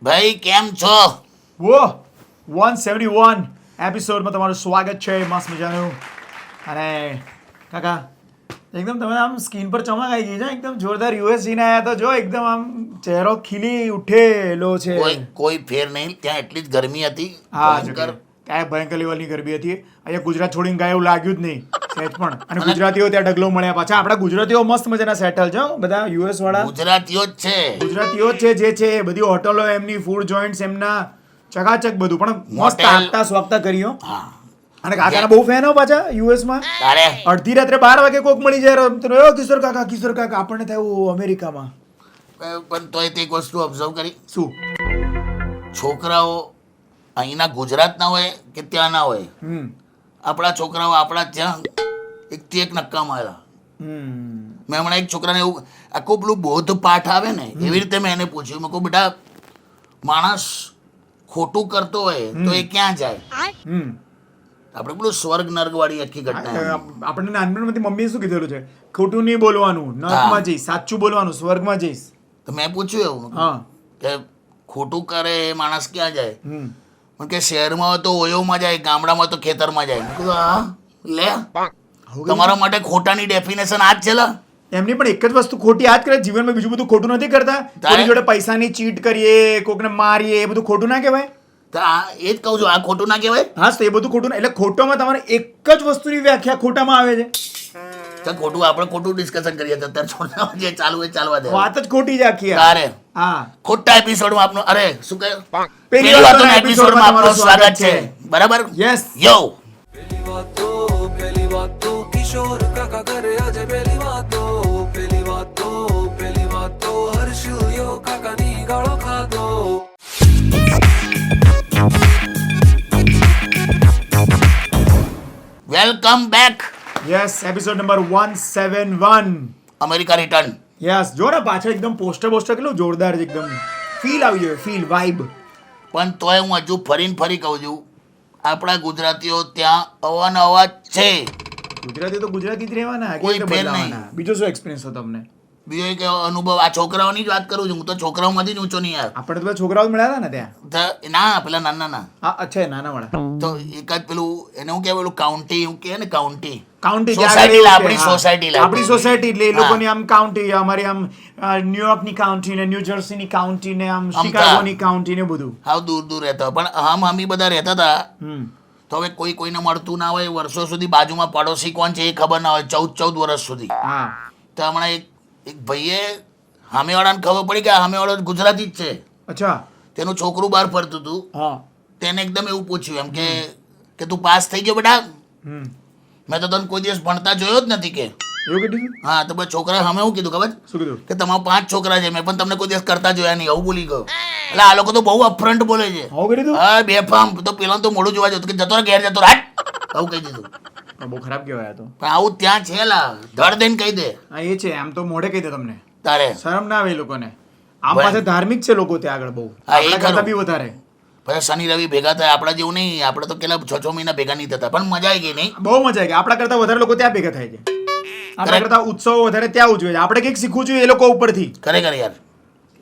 ભાઈ કેમ છો? વો 171 એપિસોડમાં તમારું સ્વાગત છે. મસ્ત મજાનું. અને કાકા એકદમ તમે આમ સ્કીન પર ચમક આવી ગઈ છે, એકદમ જોરદાર. યુએસ જઈને આવ્યા તો જો એકદમ આમ ચહેરો ખીલી ઉઠેલો છે. કોઈ ફેર નહીં. ત્યાં એટલી જ ગરમી હતી. હા, ભયંકર. ત્યાં ભયંકર લેવલની ગરમી હતી. અહીંયા ગુજરાત છોડીને ગયા એવું લાગ્યું જ નહીં સહેજ પણ. અને ગુજરાતીઓ ત્યાં ઢગલો મળ્યા. પાછા આપણા ગુજરાતીઓ મસ્ત મજાના સેટલ છે બધા. યુએસ વાળા ગુજરાતીઓ જ છે. ગુજરાતીઓ જ છે જે છે. બધી હોટલો એમની, ફૂડ જોઈન્ટ્સ એમના, ચકાચક બધું. પણ મસ્ત આગતા સ્વાગતા કર્યો. હા. અને કાકાના બહુ ફેન હો પાછા યુએસ માં. તારે અડધી રાત્રે 12 વાગે કોક મળી જાય તો કિશોર કાકા આપણને થયું અમેરિકામાં. પણ તોય તે એક વસ્તુ ઓબ્ઝર્વ કરી. શું? છોકરાઓ અહીંના ગુજરાતના હોય કે ત્યાં ના હોય, આપણા છોકરાઓ આપણા ત્યાં એકથી એક નક્કા માર્યા. મેં હમણાં એક છોકરાને એવું આખું પેલું બૌદ્ધ પાઠ આવે ને એવી રીતે મેં એને પૂછ્યું. મેં કહું બેટા, માણસ ખોટું કરતો હોય તો એ ક્યાં જાય? આપણે પેલું સ્વર્ગ નર્ક વાળી આખી ઘટના. આપણને નાનપણમાંથી મમ્મીએ શું કીધેલું છે? ખોટું નહીં બોલવાનું, નર્કમાં જઈશ. સાચું બોલવાનું, સ્વર્ગમાં જઈશ. તો મેં પૂછ્યું એવું કે ખોટું કરે એ માણસ ક્યાં જાય? પણ કે શહેરમાં હોય તો ઓયોમાં જાય, ગામડામાં તો ખેતરમાં જાય. મેં કીધું હા લે, તમારા માટે ખોટાની ડેફિનેશન આ જ છે લા. એમની પણ એક જ વસ્તુ ખોટી આ જ કરે જીવનમાં, બીજું બધું ખોટું નથી કરતા. કોઈની જોડે પૈસાની ચીટ કરીએ, કોકને મારીએ, એ બધું ખોટું ના કહેવાય? તો આ એ જ કહું છું, આ ખોટું ના કહેવાય? હા, તો એ બધું ખોટું. એટલે ખોટામાં તમારે એક જ વસ્તુની વ્યાખ્યા ખોટામાં આવે છે. તો ખોટું આપણે ખોટું ડિસ્કશન કરીએ તો અત્યારે છોડના જે ચાલુ હોય ચાલવા દે. વાત જ ખોટી જ આખી. તારે હા, ખોટા એપિસોડમાં આપનું અરે શું કહ્યું? પેલી પેલી વાતોના વાતોના એપિસોડમાં આપનું સ્વાગત છે. બરાબર? યસ. યો પેલી વાતો કિશોર કાકા કરે આજે પેલી વાતો હર્ષ યો કાકાની ગાળો ખાધો. Welcome back. Yes, episode number 171. America return. Yes. જો ને પાછળ એકદમ પોસ્ટર કેટલું જોરદાર છે. એકદમ ફીલ આવી જાય, ફીલ, વાઇબ. પણ તોય હું હજુ ફરી કહું છું, આપણા ગુજરાતીઓ ત્યાં અવાનવા છે. ગુજરાતી તો ગુજરાતી જ રહેવાના. કોઈ કેવી રીતે ફેર નહીં. બદલાવાના? બીજો શું એક્સપિરિયન્સ હતો તમને? બીજો એક અનુભવ, આ છોકરાઓની જ વાત કરું છું. હું તો છોકરાઓમાંથી જ ઊંચો નહીં યાર. આપણે તો બધા છોકરાઓ જ મળ્યા હતા ને ત્યાં. તો ના પેલા નાના ના હા, અચ્છા, નાના વાળા. તો એકાદ પેલું એને હું કહેવાય, પેલું કાઉન્ટી એવું કહે ને, કાઉન્ટી કાઉન્ટી સોસાયટી આપણી સોસાયટી આપણી સોસાયટી. એટલે એ લોકોની આમ કાઉન્ટી, અમારી આમ ન્યુયોર્કની કાઉન્ટી ને ન્યૂજર્સીની કાઉન્ટી ને આમ શિકાગોની કાઉન્ટી ને બધું. હાવ દૂર દૂર રહેતા. પણ આમ અમે બધા રહેતા હતા. તો હવે કોઈને મળતું ના હોય, વર્ષો સુધી બાજુમાં પડોશી કોણ છે એ ખબર ના હોય, 14 વર્ષ સુધી. હા. તો હમણાં એક ભાઈએ સામેવાળાને ખબર પડી કે આ સામેવાળો ગુજરાતી જ છે. અચ્છા. તેનું છોકરું બહાર ફરતું હતું. હા. તેને એકદમ એવું પૂછ્યું એમ કે તું પાસ થઈ ગયો બેટા? મેં તો તને કોઈ દિવસ ભણતા જોયો જ નથી કે. એવું કીધું? હા. તો પછી છોકરાએ સામે એવું કીધું ખબર? શું કીધું? કે તમારા 5 છોકરા છે, મેં પણ તમને કોઈ દિવસ કરતા જોયા નહીં. આવું બોલી ગયો. એટલે આ લોકો તો બહુ અપફ્રન્ટ બોલે છે. આવું કીધું? હા, બેફામ. તો પેલા તો મોઢું જોવા જતું કે જતો રહે, ઘેર જતો રાટ, આવું કહી દીધું. બહુ ખરાબ કહેવાય તો. પણ આવું ત્યાં છે લા, ધડ દઈને કહી દે. હા, એ છે. આમ તો મોઢે કહી દે તમને. તારે શરમ ના આવે એ લોકોને. આમ પાછા ધાર્મિક છે લોકો ત્યાં આગળ બહુ. હા, એ આપણા કરતા ખરું. બી વધારે. પછી શનિ રવિ ભેગા થાય. આપણા જેવું નહીં. આપણે તો કેટલા 6 મહિના ભેગા નહીં થતા. પણ મજા આવી ગઈ નહીં? બહુ મજા આવી. આપણા કરતા વધારે લોકો ત્યાં ભેગા થાય છે. આપણા કરતા ઉત્સવો વધારે ત્યાં ઉજવે છે. આપણે કંઈક શીખવું જોઈએ એ લોકો ઉપરથી. ખરેખર યાર.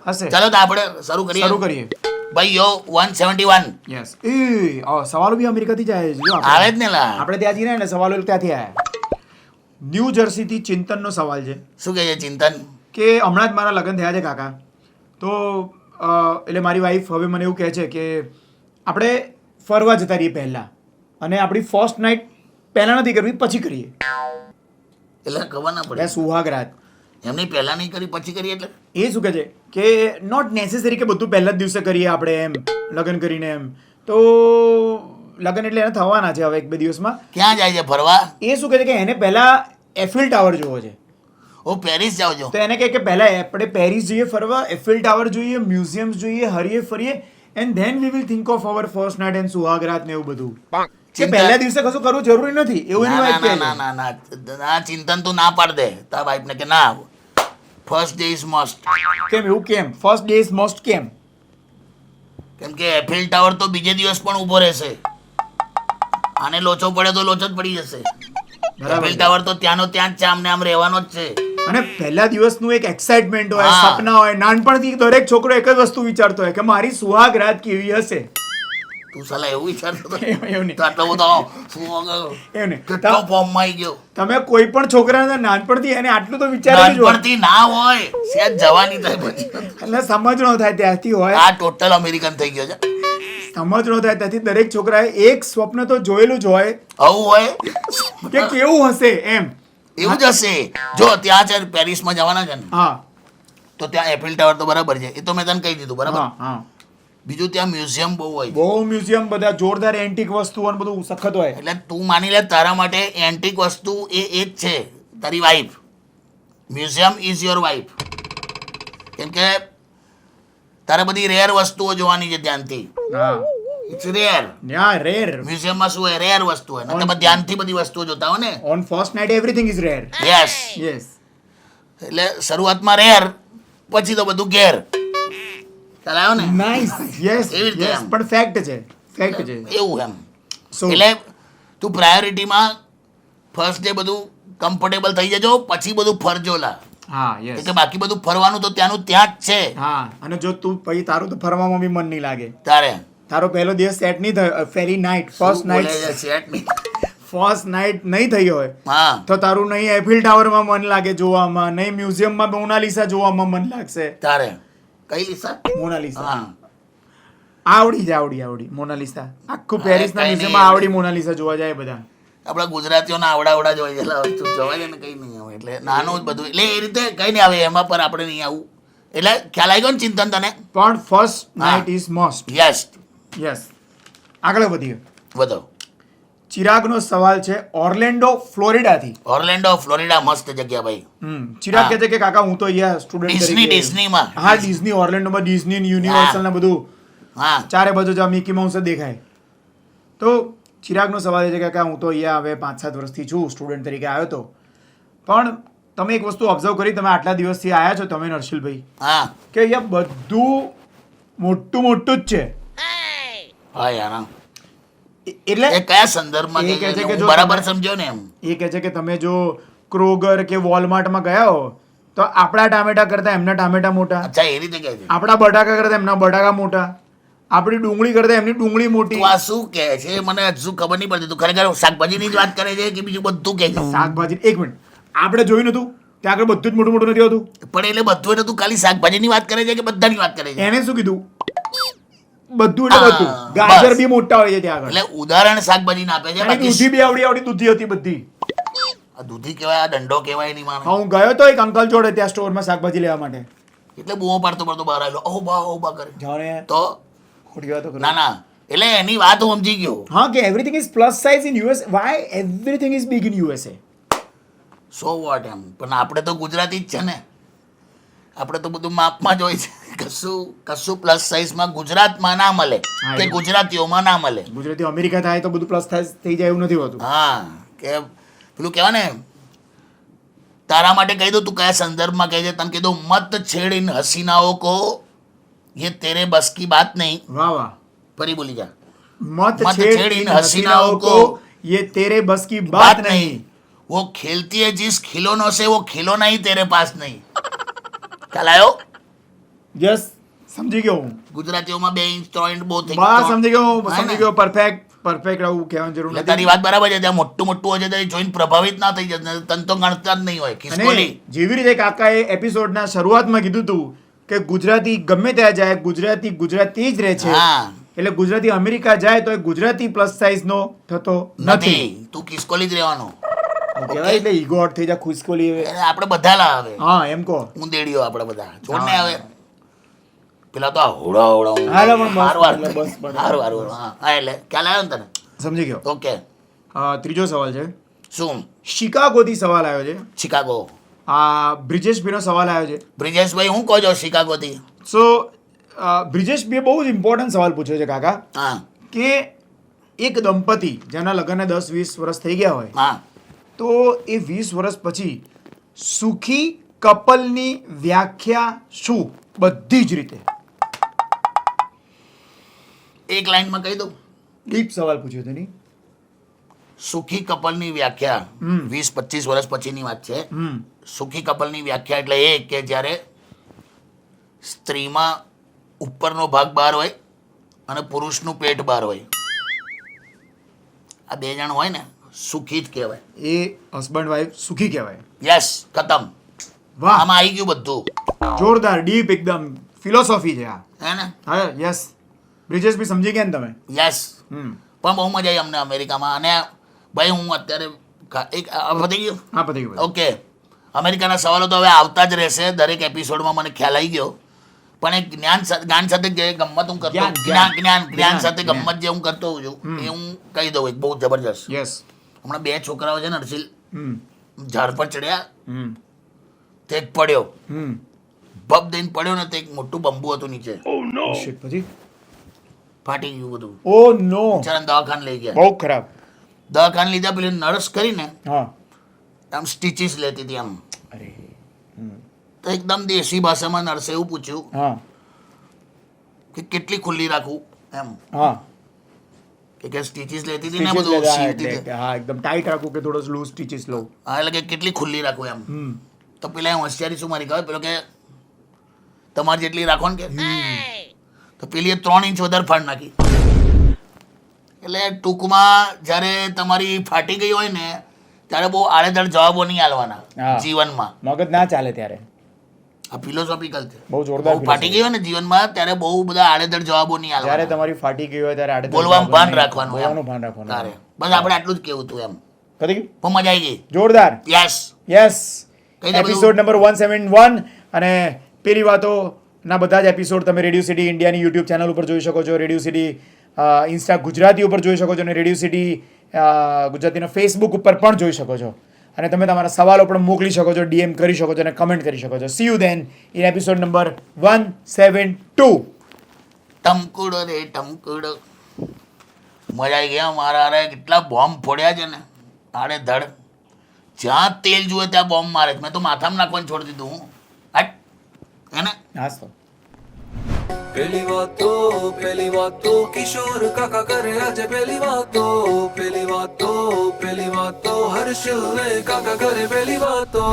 હશે. ચાલો તો આપણે શરૂ કરીએ. શરૂ કરીએ. ભાઈ યો 171 યસ. સવાલો બી અમેરિકાથી જ આવે છે. જો આવે જ ને લા. આપણે ત્યાં જઈને ને સવાલો ત્યાંથી આવ્યા. ન્યૂ જર્સીથી ચિંતનનો સવાલ છે શું કહે છે ચિંતન? કે હમણાં જ મારા લગ્ન થયા છે કાકા. તો એટલે મારી વાઈફ હવે મને એવું કહે છે કે આપણે ફરવા જતા રહીએ પહેલાં, અને આપણી ફર્સ્ટ નાઇટ પહેલાં નથી કરવી, પછી કરીએ. એટલે ખબર ના પડે. સુહાગરાત. એમની પહેલા નહીં કરી પછી કરી એટલે એ શું કહે છે કે નોટ નેસેસરી કે બધું પહેલા જ દિવસે કરીએ આપણે એમ લગ્ન કરીને એમ. તો લગ્ન એટલે એને થવાના છે હવે 1-2 દિવસમાં. ક્યાં જાય છે ફરવા? એ શું કહે છે કે એને પહેલા એફિલ ટાવર જોવો છે. ઓ પેરિસ જાવ છો? તો એને કહે કે પહેલા આપણે પેરિસ જઈએ ફરવા, એફિલ ટાવર જોઈએ, મ્યુઝિયમ્સ જોઈએ, હરીએ ફરીએ, and then we will think of our first night and સુહાગરાત ને એવું બધું. કે પહેલા દિવસે કશું કરવું જરૂરી નથી એવું એની વાત કહે છે. ના ના ના ના ચિંતન તું ના પાડ દે તારા વાઈફ ને કે ના, ફર્સ્ટ ડે ઇઝ મસ્ટ. કેમ એવું? કેમ ફર્સ્ટ ડે ઇઝ મસ્ટ? કેમ? કેમ કે એફિલ ટાવર તો બીજે દિવસ પણ ઊભો રહેશે. આને લોચો પડે તો લોચો જ પડી જશે. એફિલ ટાવર તો ત્યાંનો ત્યાં જ છે, આમને આમ રહેવાનો જ છે. અને પહેલા દિવસનું એક એક્સાઇટમેન્ટ હોય, હા. સપના હોય. નાનપણથી દરેક છોકરો એક જ વસ્તુ વિચારતો હોય કે મારી સુહાગ રાત કેવી હશે. તું સાલા એવું વિચારતો હતો? એવું નહીં. તો આટલો બધો શું એવું નહીં. કેટલો ફોર્મમાં આવી ગયો. તમે કોઈ પણ છોકરાને નાનપણથી એને આટલું તો વિચારેલું જ હોય. નાનપણથી ના હોય સેજ જવાની થાય પછી એટલે સમજ ન થાય ત્યાંથી હોય, આ ટોટલ અમેરિકન થઈ ગયો છે. સમજ ન થાય ત્યાંથી દરેક છોકરાએ એક સ્વપ્ન તો જોયેલું જ હોય આવું હોય કે કેવું હશે એમ. એવું જ હશે. જો ત્યાં છે પેરિસમાં જવાના છે ને, હા તો ત્યાં એફિલ ટાવર તો બરાબર છે, એ તો મેં તને કહી દીધું બરાબર. હા હા બીજું ત્યાં મ્યુઝિયમ બહુ હોય છે. બહુ મ્યુઝિયમ, બધા જોરદાર એન્ટિક વસ્તુઓ ને બધું સખત હોય. એટલે તું માની લે તારા માટે એન્ટિક વસ્તુ એ જ છે તારી wife. Museum is your wife. કેમ કે તારે બધી રેર વસ્તુઓ જોવાની છે ધ્યાનથી. હા ઇટ્સ રેર. Yeah rare. મ્યુઝિયમમાં શું હોય? રેર વસ્તુ હોય ને તમે ધ્યાનથી બધી વસ્તુઓ જોતા હો ને. On first night everything is rare. Yes. Yes. એટલે શરૂઆતમાં રેર, પછી તો બધું ઘેર. ખ્યાલ આવ્યો ને? નાઇસ. યસ એવી રીતે યસ. એમ. પણ ફેક્ટ છે, ફેક્ટ છે. એવું એમ. So, એટલે તું પ્રાયોરિટીમાં ફર્સ્ટ ડે બધું કમ્ફર્ટેબલ થઈ જજો, પછી બધું ફરજો લા. હા યસ. કે બાકી બધું ફરવાનું તો ત્યાંનું ત્યાં જ છે. હા અને જો તું પછી તારું તો ફરવામાં બી મન નહીં લાગે. તારે તારો પહેલો દિવસ સેટ નહીં થયો, ફેરી નાઇટ, ફર્સ્ટ શું બોલે છે? નાઇટ, સેટ નહીં. ફર્સ્ટ નાઇટ નહીં થઈ હોય હા તો તારું નહીં એફિલ ટાવરમાં મન લાગે જોવામાં, નહીં મ્યુઝિયમમાં મોનાલિસા જોવામાં મન લાગશે. તારે કઈ લીસા? મોનાલિસા હા આવડી મોનાલિસા. આખું પેરિસના કઈ મ્યુઝિયમમાં નહીં. આવડી મોનાલિસા જોવા જાય બધા. આપણા ગુજરાતીઓના આવડા જ હોય છે. એટલે વસ્તુ જવાય છે ને કઈ નહીં આવે. એટલે નાનું જ બધું. એટલે એ રીતે કઈ નહીં આવે એમાં, પર આપણે નહીં આવું. એટલે ખ્યાલ આવી ગયો ને ચિંતન તને? પણ ફર્સ્ટ હા. Night is must. Yes. Yes. આગળ વધીએ. વધો. ચિરાગનો સવાલ છે ઓર્લેન્ડો ફ્લોરિડાથી. ઓર્લેન્ડો ફ્લોરિડા મસ્ત જગ્યા ભાઈ. ચિરાગ હા. કહે છે કે કાકા હું તો અહીંયા સ્ટુડન્ટ ડિઝનીમાં. હા ડિઝની, ઓર્લેન્ડોમાં ડિઝની, યુનિવર્સલ ને બધું હા ચારે બાજુ જ્યાં મિકી માઉસ જ દેખાય. તો ચિરાગનો સવાલ એ છે કે કાકા હું તો અહીંયા હવે 5-7 વર્ષથી છું, સ્ટુડન્ટ તરીકે આવ્યો તો. પણ તમે એક વસ્તુ ઓબ્ઝર્વ કરી, તમે આટલા દિવસથી આવ્યા છો તમે નરશીલભાઈ, હા કે અહીંયા બધું મોટું જ છે. હા યાર હા. એટલે એ કયા સંદર્ભમાં એ કહે કહે છે? છે કે હું જો બરાબર તમે- સમજ્યો ને એમ. એ કહે છે કે તમે જો ક્રોગર કે વોલમાર્ટમાં ગયા હો તો આપણા ટામેટા કરતાં એમના ટામેટા મોટા, અચ્છા એ રીતે કહે છે. આપણા બટાકા કરતાં એમના બટાકા મોટા, આપણી ડુંગળી કરતાં એમની ડુંગળી મોટી. તું આ શું કહે છે મને હજુ ખબર નહીં પડતી. તું ખરેખર શાકભાજીની જ વાત કરે છે કે બીજું બધું કહે છે? શાકભાજી, એક મિનિટ, આપણે જોયું નતું ત્યાં આગળ બધું જ મોટું નથી હોતું. પણ એટલે બધું એટલે તું ખાલી શાકભાજીની વાત કરે છે કે બધાની વાત કરે છે? એને શું કીધું? બધું એટલે બધું. હા, ગાજર બસ. બી મોટા હોય છે ત્યાં આગળ. એટલે ઉદાહરણ શાકભાજીને આપે છે. એની બાકી દૂધી બી આવડી દૂધી હતી બધી. આ દૂધી કહેવાય, આ દંડો કહેવાય નહીં મારે. હા હું ગયો તો એક અંકલ જોડે ત્યાં સ્ટોરમાં શાકભાજી લેવા માટે. એટલે બૂમો પાડતો પાડતો બહાર આવેલો, ઓ બા કરે. જાણે તો ખોટી વાતો કરો. ના ના એટલે એની વાત હું સમજી ગયો. હા કે everything is plus size in US. Why everything is big in USA? So what એમ. પણ આપણે તો ગુજરાતી જ છે ને, આપણે તો બધું માપમાં જ હોય છે. કશું પ્લસ સાઇઝમાં ગુજરાતમાં ના મળે હા, કે એ. ગુજરાતીઓમાં ના મળે. ગુજરાતી અમેરિકા થાય તો બધું પ્લસ થઈ જાય એવું નથી હોતું. હા કે પેલું કહેવાય ને, તારા માટે કહી દઉં તું કયા સંદર્ભમાં કહે છે. તને કીધું મત છેડ ઇન હસીનાઓ को ये तेरे बस की बात नहीं. વાહ વાહ. ફરી બોલી જા. मत मत छेड़ छेड़ इन इन हसीनाओं हसीनाओं को, को ये तेरे बस की बात नहीं. वो खेलती है जिस खिलौनों से वो खिलौना ही तेरे पास नहीं. ખ્યાલ આવ્યો? યસ સમજી ગયો હું. ગુજરાતીઓમાં 2 ઇંચ 3 ઇંચ બહુ થઈ બસ સમજી ગયો હું, હા ને? સમજી ગયો. પરફેક્ટ આવું કહેવાની જરૂર એટલે તારી નથી. વાત બરાબર છે. ત્યાં મોટું હોય છે તો જોઈને પ્રભાવિત ના થઈ જશે. તન તો ગણતા જ નહીં હોય. ખિસકોલી. અને જેવી રીતે કાકાએ એપિસોડના શરૂઆતમાં કીધું હતું કે ગુજરાતી ગમે ત્યાં જાય ગુજરાતી જ રહે છે. હા એટલે ગુજરાતી અમેરિકા જાય તો એ ગુજરાતી પ્લસ સાઇઝ નો થતો નથી. નથી. તું ખિસકોલી જ રહેવાનો. કહેવાય એટલે ઈગો આઉટ થઈ જાય, ખુશકોલી. એટલે આપણે બધા લાવે. હા એમ કહો. ઊંદેડીઓ આપણે બધા છોડ ને હા. આવે. પેલા તો આ હોડા હા, એટલે પણ બસ, હારું એટલે બસ, બસ. હારું હા એટલે ખ્યાલ આવ્યો ને તને? સમજી ગયો. ઓકે. ત્રીજો સવાલ છે, શું? શિકાગોથી સવાલ આવ્યો છે. શિકાગો. બ્રિજેશભાઈનો સવાલ આવ્યો છે. બ્રિજેશભાઈ હું કહો છો શિકાગોથી? સો બ્રિજેશભાઈએ બહુ જ ઇમ્પોર્ટન્ટ સવાલ પૂછ્યો છે કાકા, હા કે એક દંપતી જેના લગ્નને 10-20 વર્ષ થઈ ગયા હોય હા તો એ 20 વર્ષ પછી સુખી કપલની વ્યાખ્યા શું? બધી જ રીતે એક લાઈનમાં કહી દઉં. ડીપ સવાલ પૂછ્યો તેની. સુખી કપલની વ્યાખ્યા 20-25 વર્ષ પછીની વાત છે. સુખી કપલની વ્યાખ્યા એટલે એ કે જ્યારે સ્ત્રીમાં ઉપરનો ભાગ બહાર હોય અને પુરુષનું પેટ બહાર હોય. આ 2 જણ હોય ને સુખી જ કહેવાય. એ હસબન્ડ વાઈફ સુખી કહેવાય. યસ, ખતમ. વાહ, આમાં આવી ગયું બધું. જોરદાર, ડીપ, એકદમ ફિલોસોફી છે આ. હે ને? હા, યસ. બ્રિજેશ બી સમજી ગયા ને તમે? યસ. પણ બહુ મજા આવી અમને અમેરિકામાં. અને ભાઈ હું અત્યારે પતી ગયું. હા, પતી ગયું. ઓકે, અમેરિકાના સવાલો તો હવે આવતા જ રહેશે દરેક એપિસોડમાં, મને ખ્યાલ આવી ગયો. પણ એક જ્ઞાન સાથે જે ગમત હું કરતો, જ્ઞાન સાથે ગમત જે હું કરતો હોઉં છું એ હું કહી દઉં. એક બહુ જબરજસ્ત. યસ. હમણાં 2 છોકરાઓ છે ને હર્ષિલ, ઝાડ પર ચડ્યા, તે એક પડ્યો, ભબ દઈને પડ્યો ને, તે એક મોટું બંબુ હતું નીચે, શિટ, પછી ફાટી ગયું બધું. ઓ નો, બિચારાને દવાખાને લઈ ગયા. બહુ ખરાબ. દવાખાને લીધા, પેલી નર્સ કરીને હા, આમ સ્ટીચીસ લેતી હતી આમ. અરે, તો એકદમ દેશી ભાષામાં નર્સે એવું પૂછ્યું હા, કે કેટલી ખુલ્લી રાખું એમ. હા, કે સ્ટીચીસ લેતી હતી ને સ્ટીચીસ બધું લેતા સીવતી એટલે હતી. કે હા, એકદમ ટાઈટ રાખું કે થોડો લૂઝ સ્ટીચીસ લો. હા, એટલે કે કેટલી ખુલ્લી રાખું એમ. તો પેલા હોશિયારી શું મારી કહે, પેલો કે તમારી જેટલી રાખો ને કે. તો પેલી 3 ઇંચ વધારે ફાડ નાખી. એટલે ટૂંકમાં જ્યારે તમારી ફાટી ગઈ હોય ને ત્યારે બહુ આડેધડ જવાબો નહીં આલવાના હા. જીવનમાં. મગજ ના ચાલે ત્યારે. આ ફિલોસોફિકલ છે. બહુ જોરદાર બહુ ફાટી ગઈ હોય ને જીવનમાં ત્યારે બહુ બધા આડેધડ જવાબો નહીં જ્યારે આલવાના. તમારી ફાટી ગઈ હોય ત્યારે આડે બોલવામાં ભાન રાખવાનું એમ. બોલવાનું ભાન રાખવાનું. તારે બસ આપણે આટલું જ કેવું હતું એમ. પતી ગયું? બહુ મજા આવી ગઈ. જોરદાર. યસ. યસ. કઈ દે બધું. એપિસોડ નંબર 171 અને પેલી વાતોના બધા જ એપિસોડ તમે રેડિયો સિટી ઇન્ડિયાની યુટ્યુબ ચેનલ ઉપર જોઈ શકો છો. રેડિયો સિટી ઇન્સ્ટા ગુજરાતી ઉપર જોઈ શકો છો અને રેડિયો સિટી ગુજરાતીના ફેસબુક ઉપર પણ જોઈ શકો છો. અને તમે તમારા સવાલો પણ મોકલી શકો છો, ડીએમ કરી શકો છો અને કમેન્ટ કરી શકો છો. C you then in episode number 172. ટમકુડો રે ટમકુડો. મજા આવી ગયા મારા. અરે કેટલા બોમ્બ ફોડ્યા છે ને આડેધડ. જ્યાં તેલ જુએ ત્યાં બોમ્બ મારે છે. મેં તો માથામાં નાખવાનું છોડી દીધું હું. હટ હે ને. હાસ તો पहली बात तो किशोर काका करे आज पहली बात तो हर्ष ने काका करे पहली बात तो